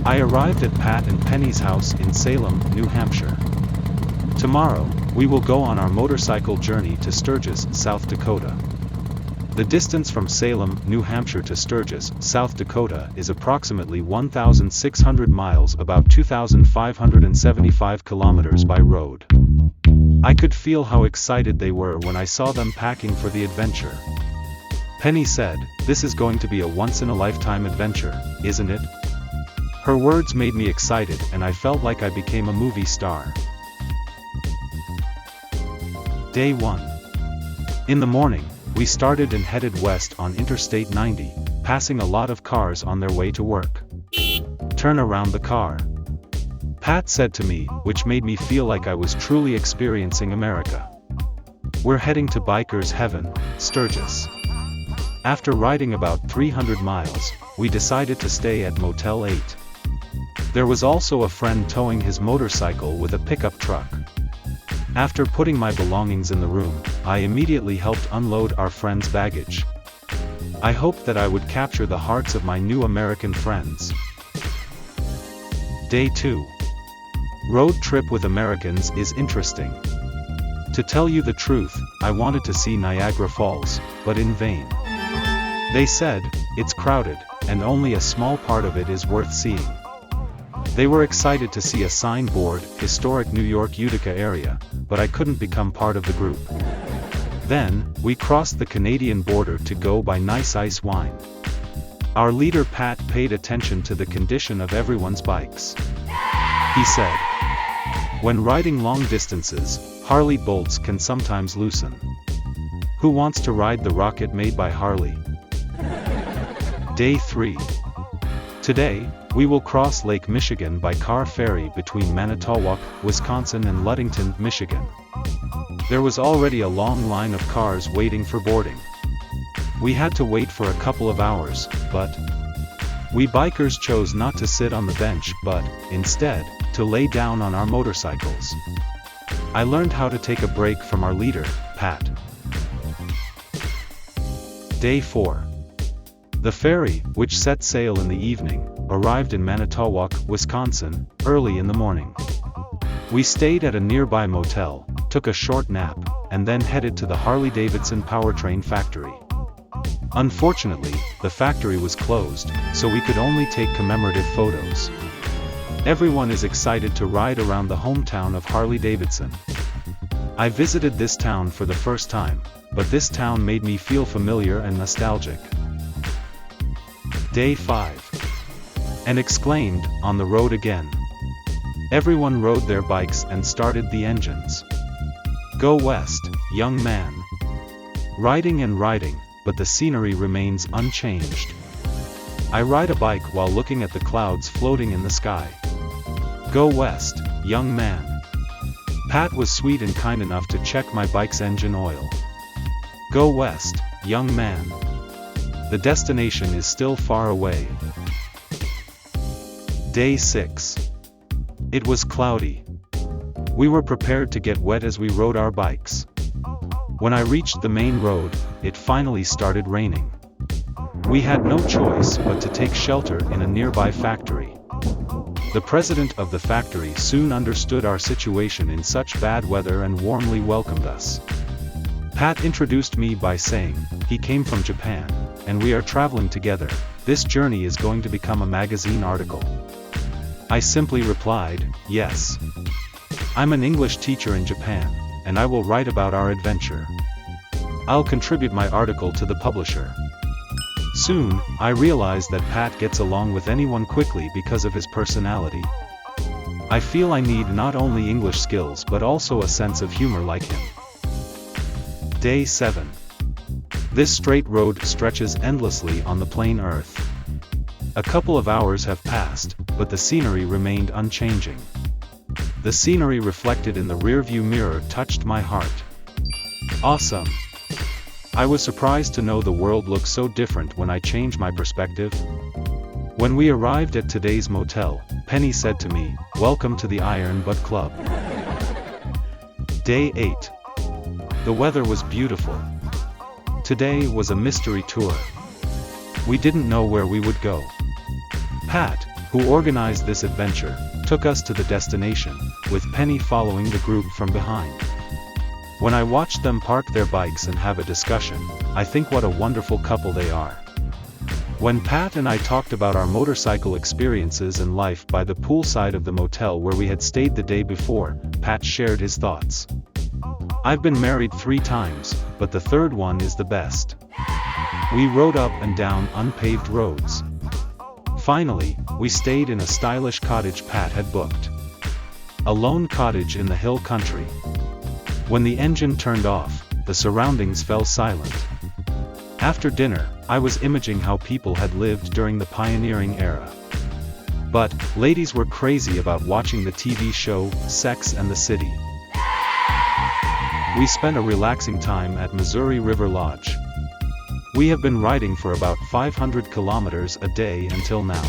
I arrived at Pat and Penny's house in Salem, New Hampshire. Tomorrow, we will go on our motorcycle journey to Sturgis, South Dakota. The distance from Salem, New Hampshire to Sturgis, South Dakota is approximately 1,600 miles, about 2,575 kilometers by road. I could feel how excited they were when I saw them packing for the adventure. Penny said, "This is going to be a once-in-a-lifetime adventure, isn't it?" Her words made me excited and I felt like I became a movie star. Day 1. In the morning, we started and headed west on Interstate 90, passing a lot of cars on their way to work. "Turn around the car," Pat said to me, which made me feel like I was truly experiencing America. "We're heading to Biker's Heaven, Sturgis." After riding about 300 miles, we decided to stay at Motel 8. There was also a friend towing his motorcycle with a pickup truck. After putting my belongings in the room, I immediately helped unload our friend's baggage. I hoped that I would capture the hearts of my new American friends. Day 2. Road trip with Americans is interesting. To tell you the truth, I wanted to see Niagara Falls, but in vain. They said, "It's crowded, and only a small part of it is worth seeing." They were excited to see a signboard, "Historic New York Utica Area," but I couldn't become part of the group. Then, we crossed the Canadian border to go buy nice ice wine. Our leader Pat paid attention to the condition of everyone's bikes. He said, "When riding long distances, Harley bolts can sometimes loosen. Who wants to ride the rocket made by Harley?" Day 3. Today, we will cross Lake Michigan by car ferry between Manitowoc, Wisconsin and Ludington, Michigan. There was already a long line of cars waiting for boarding. We had to wait for a couple of hours, but we bikers chose not to sit on the bench but, instead, to lay down on our motorcycles. I learned how to take a break from our leader, Pat. Day 4. The ferry, which set sail in the evening, arrived in Manitowoc, Wisconsin, early in the morning. We stayed at a nearby motel, took a short nap, and then headed to the Harley Davidson powertrain factory. Unfortunately, the factory was closed, so we could only take commemorative photos. Everyone is excited to ride around the hometown of Harley Davidson. I visited this town for the first time, but this town made me feel familiar and nostalgic. Day 5. And exclaimed, "On the road again." Everyone rode their bikes and started the engines. "Go west, young man." Riding and riding, but the scenery remains unchanged. I ride a bike while looking at the clouds floating in the sky. "Go west, young man." Pat was sweet and kind enough to check my bike's engine oil. "Go west, young man. The destination is still far away." Day 6. It was cloudy. We were prepared to get wet as we rode our bikes. When I reached the main road, it finally started raining. We had no choice but to take shelter in a nearby factory. The president of the factory soon understood our situation in such bad weather and warmly welcomed us. Pat introduced me by saying, he came from Japan, and we are traveling together. This journey is going to become a magazine article. I simply replied, "Yes. I'm an English teacher in Japan, and I will write about our adventure. I'll contribute my article to the publisher." Soon, I realized that Pat gets along with anyone quickly because of his personality. I feel I need not only English skills but also a sense of humor like him. Day 7. This straight road stretches endlessly on the plain earth. A couple of hours have passed, but the scenery remained unchanging. The scenery reflected in the rearview mirror touched my heart. Awesome! I was surprised to know the world looks so different when I change my perspective. When we arrived at today's motel, Penny said to me, "Welcome to the Iron Butt Club." Day 8. The weather was beautiful. Today was a mystery tour. We didn't know where we would go. Pat, who organized this adventure, took us to the destination, with Penny following the group from behind. When I watched them park their bikes and have a discussion, I think what a wonderful couple they are. When Pat and I talked about our motorcycle experiences and life by the poolside of the motel where we had stayed the day before, Pat shared his thoughts. "I've been married 3 times, but the third one is the best. We rode up and down unpaved roads. Finally, we stayed in a stylish cottage Pat had booked. A lone cottage in the hill country. When the engine turned off, the surroundings fell silent. After dinner, I was imaging how people had lived during the pioneering era. But, ladies were crazy about watching the TV show, Sex and the City. We spent a relaxing time at Missouri River Lodge. We have been riding for about 500 kilometers a day until now.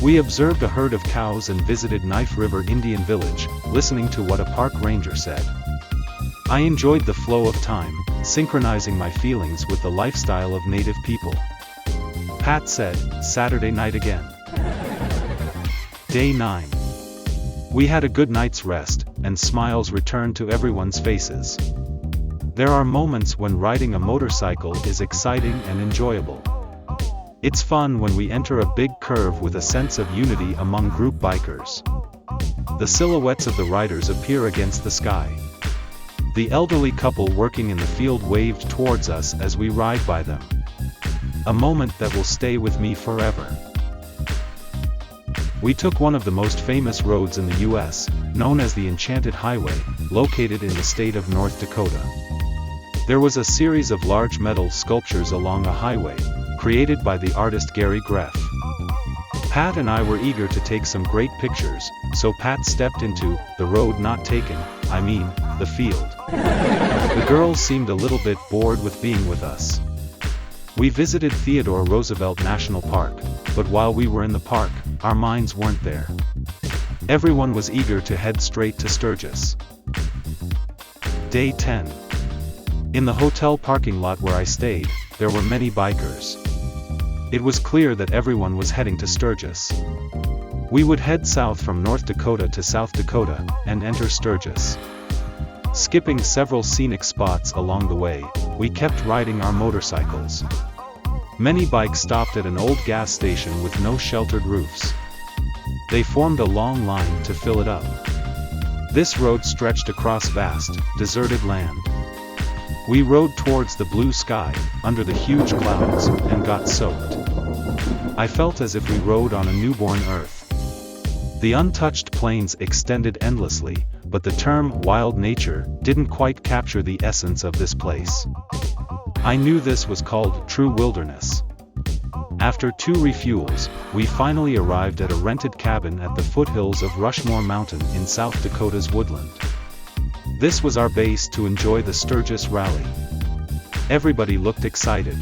We observed a herd of cows and visited Knife River Indian Village, listening to what a park ranger said. I enjoyed the flow of time, synchronizing my feelings with the lifestyle of native people." Pat said, Saturday night again. Day 9. We had a good night's rest, and smiles returned to everyone's faces. There are moments when riding a motorcycle is exciting and enjoyable. It's fun when we enter a big curve with a sense of unity among group bikers. The silhouettes of the riders appear against the sky. The elderly couple working in the field waved towards us as we ride by them. A moment that will stay with me forever. We took one of the most famous roads in the U.S., known as the Enchanted Highway, located in the state of North Dakota. There was a series of large metal sculptures along a highway, created by the artist Gary Greff. Pat and I were eager to take some great pictures, so Pat stepped into the road not taken, the field. The girls seemed a little bit bored with being with us. We visited Theodore Roosevelt National Park, but while we were in the park, our minds weren't there. Everyone was eager to head straight to Sturgis. Day 10. In the hotel parking lot where I stayed, there were many bikers. It was clear that everyone was heading to Sturgis. We would head south from North Dakota to South Dakota, and enter Sturgis. Skipping several scenic spots along the way, we kept riding our motorcycles. Many bikes stopped at an old gas station with no sheltered roofs. They formed a long line to fill it up. This road stretched across vast, deserted land. We rode towards the blue sky, under the huge clouds, and got soaked. I felt as if we rode on a newborn earth. The untouched plains extended endlessly, but the term wild nature didn't quite capture the essence of this place. I knew this was called true wilderness. After 2 refuels, we finally arrived at a rented cabin at the foothills of Rushmore Mountain in South Dakota's woodland. This was our base to enjoy the Sturgis Rally. Everybody looked excited.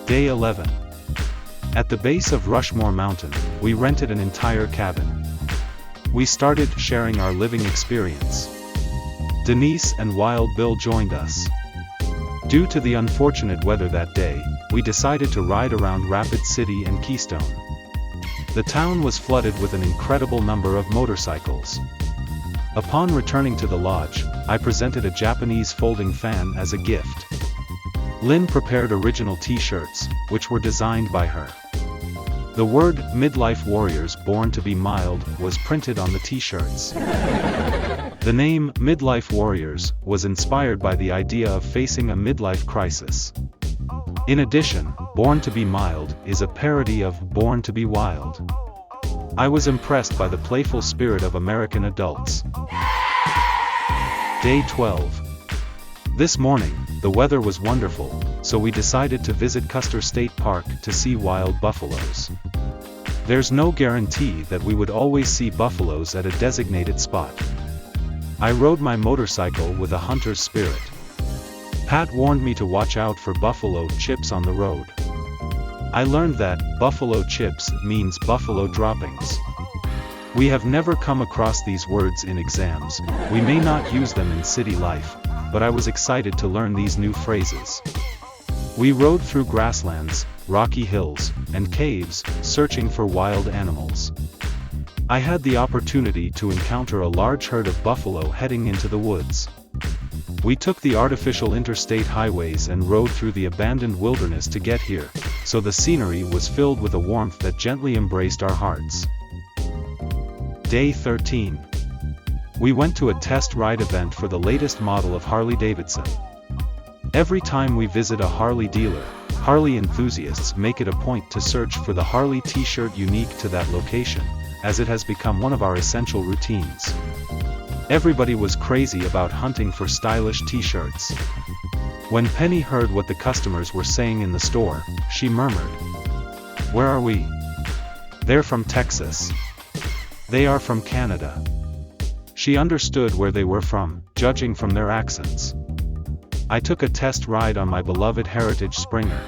Day 11. At the base of Rushmore Mountain, we rented an entire cabin. We started sharing our living experience. Denise and Wild Bill joined us. Due to the unfortunate weather that day, we decided to ride around Rapid City and Keystone. The town was flooded with an incredible number of motorcycles. Upon returning to the lodge, I presented a Japanese folding fan as a gift. Lynn prepared original t-shirts, which were designed by her. The word, Midlife Warriors Born to be Mild, was printed on the t-shirts. The name, Midlife Warriors, was inspired by the idea of facing a midlife crisis. In addition, Born to be Mild is a parody of Born to be Wild. I was impressed by the playful spirit of American adults. Day 12. This morning, the weather was wonderful, so we decided to visit Custer State Park to see wild buffaloes. There's no guarantee that we would always see buffaloes at a designated spot. I rode my motorcycle with a hunter's spirit. Pat warned me to watch out for buffalo chips on the road. I learned that buffalo chips means buffalo droppings. We have never come across these words in exams. We may not use them in city life, but I was excited to learn these new phrases. We rode through grasslands, rocky hills, and caves, searching for wild animals. I had the opportunity to encounter a large herd of buffalo heading into the woods. We took the artificial interstate highways and rode through the abandoned wilderness to get here, so the scenery was filled with a warmth that gently embraced our hearts. Day 13. We went to a test ride event for the latest model of Harley Davidson. Every time we visit a Harley dealer, Harley enthusiasts make it a point to search for the Harley t-shirt unique to that location, as it has become one of our essential routines. Everybody was crazy about hunting for stylish t-shirts. When Penny heard what the customers were saying in the store, she murmured, "Where are we? They're from Texas. They are from Canada." She understood where they were from, judging from their accents. I took a test ride on my beloved Heritage Springer.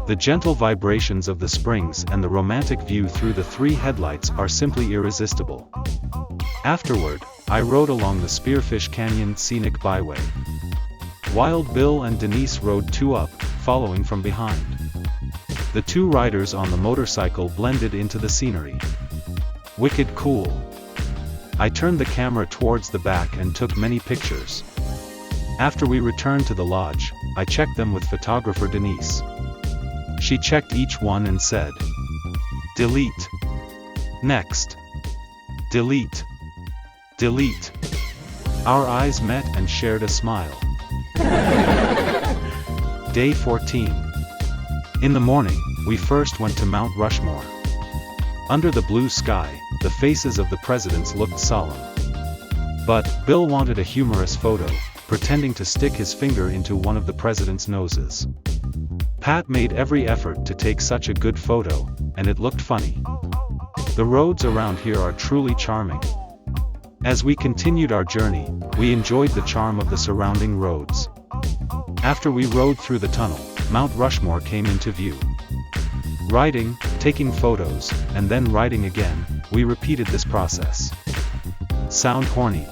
The gentle vibrations of the springs and the romantic view through the 3 headlights are simply irresistible. Afterward, I rode along the Spearfish Canyon Scenic Byway. Wild Bill and Denise rode 2 up, following from behind. The 2 riders on the motorcycle blended into the scenery. Wicked cool. I turned the camera towards the back and took many pictures. After we returned to the lodge, I checked them with photographer Denise. She checked each one and said, "Delete. Next. Delete. Delete." Our eyes met and shared a smile. Day 14. In the morning, we first went to Mount Rushmore. Under the blue sky, the faces of the presidents looked solemn. But Bill wanted a humorous photo, pretending to stick his finger into one of the president's noses. Pat made every effort to take such a good photo, and it looked funny. The roads around here are truly charming. As we continued our journey, we enjoyed the charm of the surrounding roads. After we rode through the tunnel, Mount Rushmore came into view. Riding, taking photos, and then riding again, we repeated this process. Sound horny.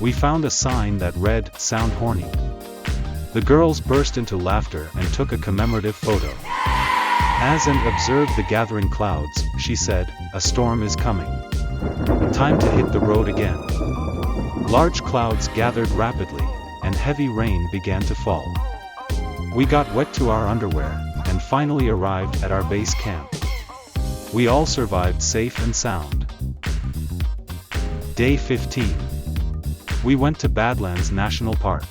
We found a sign that read, "Sound horny." The girls burst into laughter and took a commemorative photo. As and observed the gathering clouds, she said, "A storm is coming. Time to hit the road again." Large clouds gathered rapidly, and heavy rain began to fall. We got wet to our underwear, and finally arrived at our base camp. We all survived safe and sound. Day 15. We went to Badlands National Park.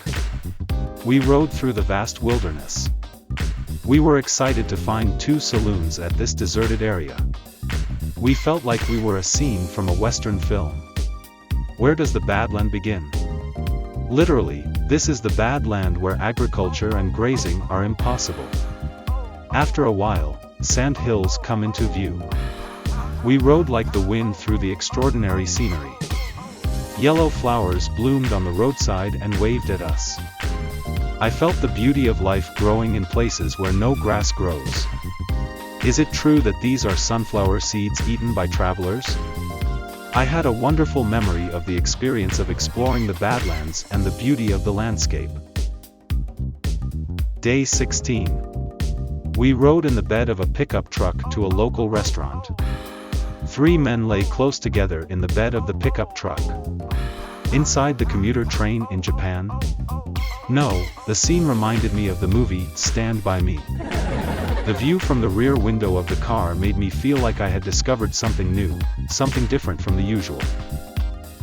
We rode through the vast wilderness. We were excited to find 2 saloons at this deserted area. We felt like we were a scene from a Western film. Where does the Badland begin? Literally, this is the Badland where agriculture and grazing are impossible. After a while, sand hills come into view. We rode like the wind through the extraordinary scenery. Yellow flowers bloomed on the roadside and waved at us. I felt the beauty of life growing in places where no grass grows. Is it true that these are sunflower seeds eaten by travelers? I had a wonderful memory of the experience of exploring the Badlands and the beauty of the landscape. Day 16. We rode in the bed of a pickup truck to a local restaurant. 3 men lay close together in the bed of the pickup truck. Inside the commuter train in Japan? No, the scene reminded me of the movie Stand By Me. The view from the rear window of the car made me feel like I had discovered something new, something different from the usual.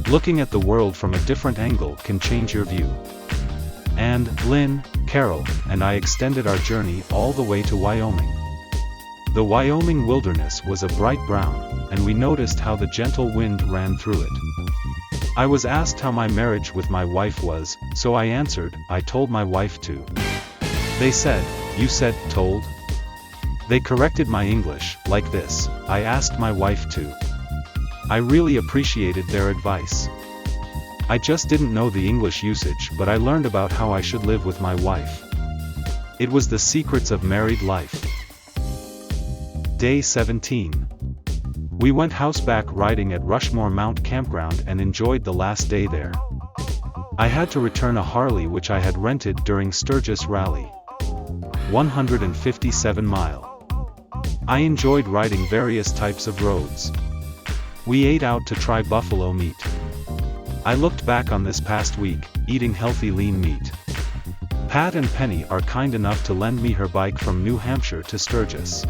Looking at the world from a different angle can change your view. And Lynn, Carol, and I extended our journey all the way to Wyoming. The Wyoming wilderness was a bright brown, and we noticed how the gentle wind ran through it. I was asked how my marriage with my wife was, so I answered, I told my wife to. They said, you said, told? They corrected my English, like this, I asked my wife to. I really appreciated their advice. I just didn't know the English usage, but I learned about how I should live with my wife. It was the secrets of married life. Day 17. We went houseback riding at Rushmore Mount Campground and enjoyed the last day there. I had to return a Harley which I had rented during Sturgis Rally. 157 mile. I enjoyed riding various types of roads. We ate out to try buffalo meat. I looked back on this past week, eating healthy lean meat. Pat and Penny are kind enough to lend me her bike from New Hampshire to Sturgis.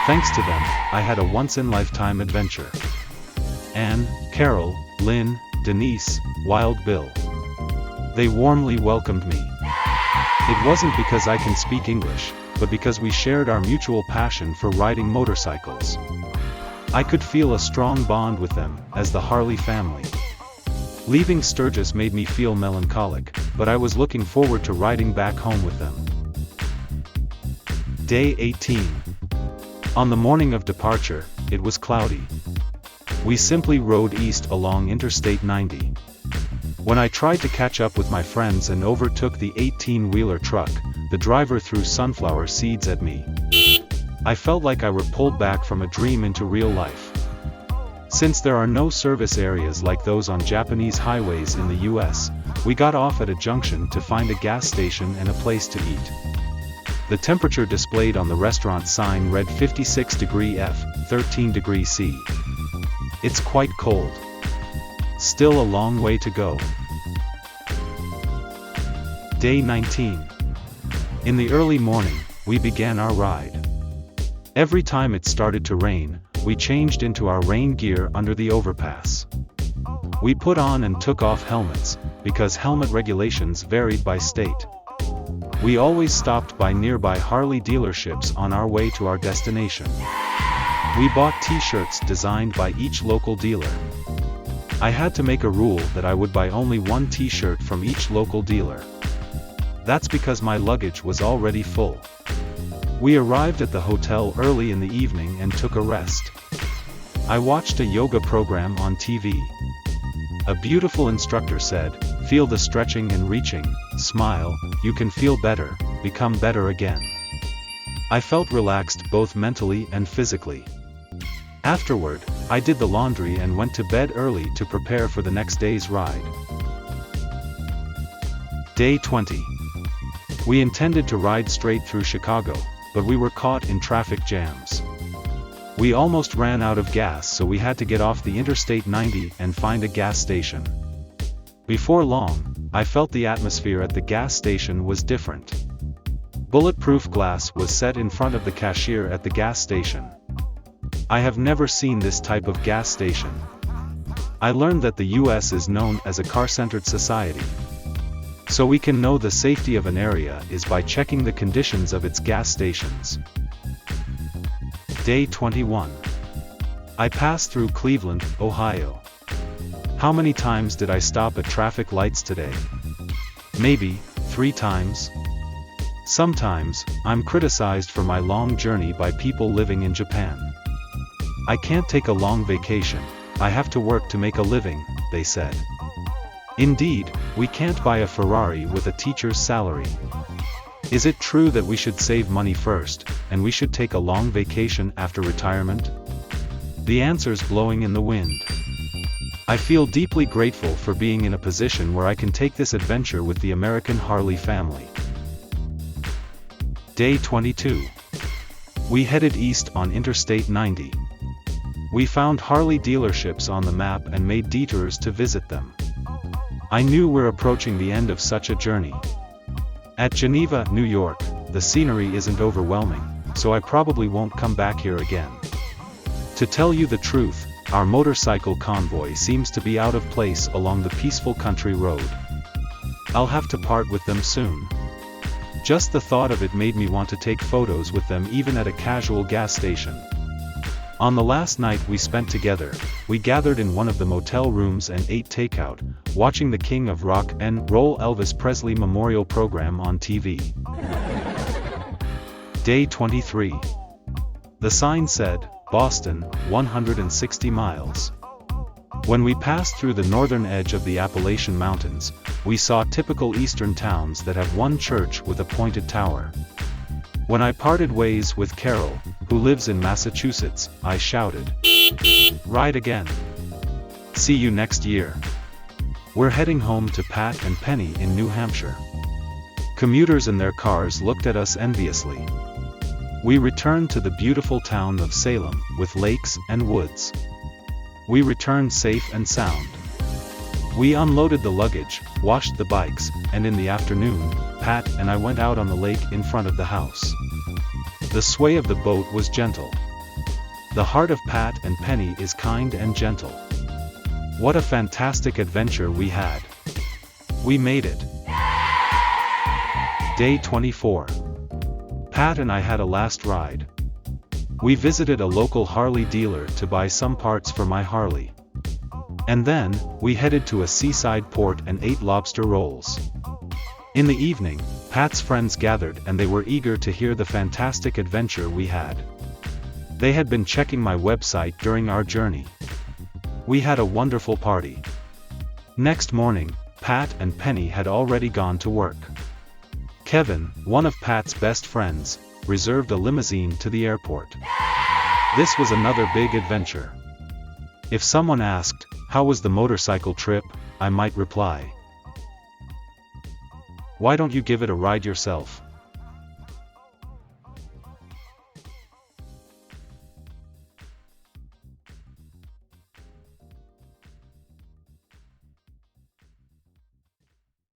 Thanks to them, I had a once-in-lifetime adventure. Anne, Carol, Lynn, Denise, Wild Bill. They warmly welcomed me. It wasn't because I can speak English, but because we shared our mutual passion for riding motorcycles. I could feel a strong bond with them, as the Harley family. Leaving Sturgis made me feel melancholic, but I was looking forward to riding back home with them. Day 18. On the morning of departure, it was cloudy. We simply rode east along Interstate 90. When I tried to catch up with my friends and overtook the 18-wheeler truck, the driver threw sunflower seeds at me. I felt like I were pulled back from a dream into real life. Since there are no service areas like those on Japanese highways in the US, we got off at a junction to find a gas station and a place to eat. The temperature displayed on the restaurant sign read 56 degree F, 13 degree C. It's quite cold. Still a long way to go. Day 19. In the early morning, we began our ride. Every time it started to rain, we changed into our rain gear under the overpass. We put on and took off helmets, because helmet regulations varied by state. We always stopped by nearby Harley dealerships on our way to our destination. We bought t-shirts designed by each local dealer. I had to make a rule that I would buy only one t-shirt from each local dealer. That's because my luggage was already full. We arrived at the hotel early in the evening and took a rest. I watched a yoga program on TV. A beautiful instructor said, "Feel the stretching and reaching, smile, you can feel better, become better again." I felt relaxed both mentally and physically. Afterward, I did the laundry and went to bed early to prepare for the next day's ride. Day 20. We intended to ride straight through Chicago, but we were caught in traffic jams. We almost ran out of gas, so we had to get off the Interstate 90 and find a gas station. Before long, I felt the atmosphere at the gas station was different. Bulletproof glass was set in front of the cashier at the gas station. I have never seen this type of gas station. I learned that the US is known as a car-centered society. So we can know the safety of an area is by checking the conditions of its gas stations. Day 21. I passed through Cleveland, Ohio. How many times did I stop at traffic lights today? Maybe 3 times. Sometimes, I'm criticized for my long journey by people living in Japan. I can't take a long vacation, I have to work to make a living, they said. Indeed, we can't buy a Ferrari with a teacher's salary. Is it true that we should save money first, and we should take a long vacation after retirement? The answer's blowing in the wind. I feel deeply grateful for being in a position where I can take this adventure with the American Harley family. Day 22. We headed east on Interstate 90. We found Harley dealerships on the map and made detours to visit them. I knew we're approaching the end of such a journey. At Geneva, New York, the scenery isn't overwhelming, so I probably won't come back here again. To tell you the truth, our motorcycle convoy seems to be out of place along the peaceful country road. I'll have to part with them soon. Just the thought of it made me want to take photos with them even at a casual gas station. On the last night we spent together, we gathered in one of the motel rooms and ate takeout, watching the King of Rock and Roll Elvis Presley Memorial Program on TV. Day 23. The sign said, Boston, 160 miles. When we passed through the northern edge of the Appalachian Mountains, we saw typical eastern towns that have one church with a pointed tower. When I parted ways with Carol, who lives in Massachusetts, I shouted, "Ride again. See you next year." We're heading home to Pat and Penny in New Hampshire. Commuters in their cars looked at us enviously. We returned to the beautiful town of Salem, with lakes and woods. We returned safe and sound. We unloaded the luggage, washed the bikes, and in the afternoon, Pat and I went out on the lake in front of the house. The sway of the boat was gentle. The heart of Pat and Penny is kind and gentle. What a fantastic adventure we had. We made it. Day 24. Pat and I had a last ride. We visited a local Harley dealer to buy some parts for my Harley. And then, we headed to a seaside port and ate lobster rolls. In the evening, Pat's friends gathered and they were eager to hear the fantastic adventure we had. They had been checking my website during our journey. We had a wonderful party. Next morning, Pat and Penny had already gone to work. Kevin, one of Pat's best friends, reserved a limousine to the airport. This was another big adventure. If someone asked, "How was the motorcycle trip?" I might reply, "Why don't you give it a ride yourself?"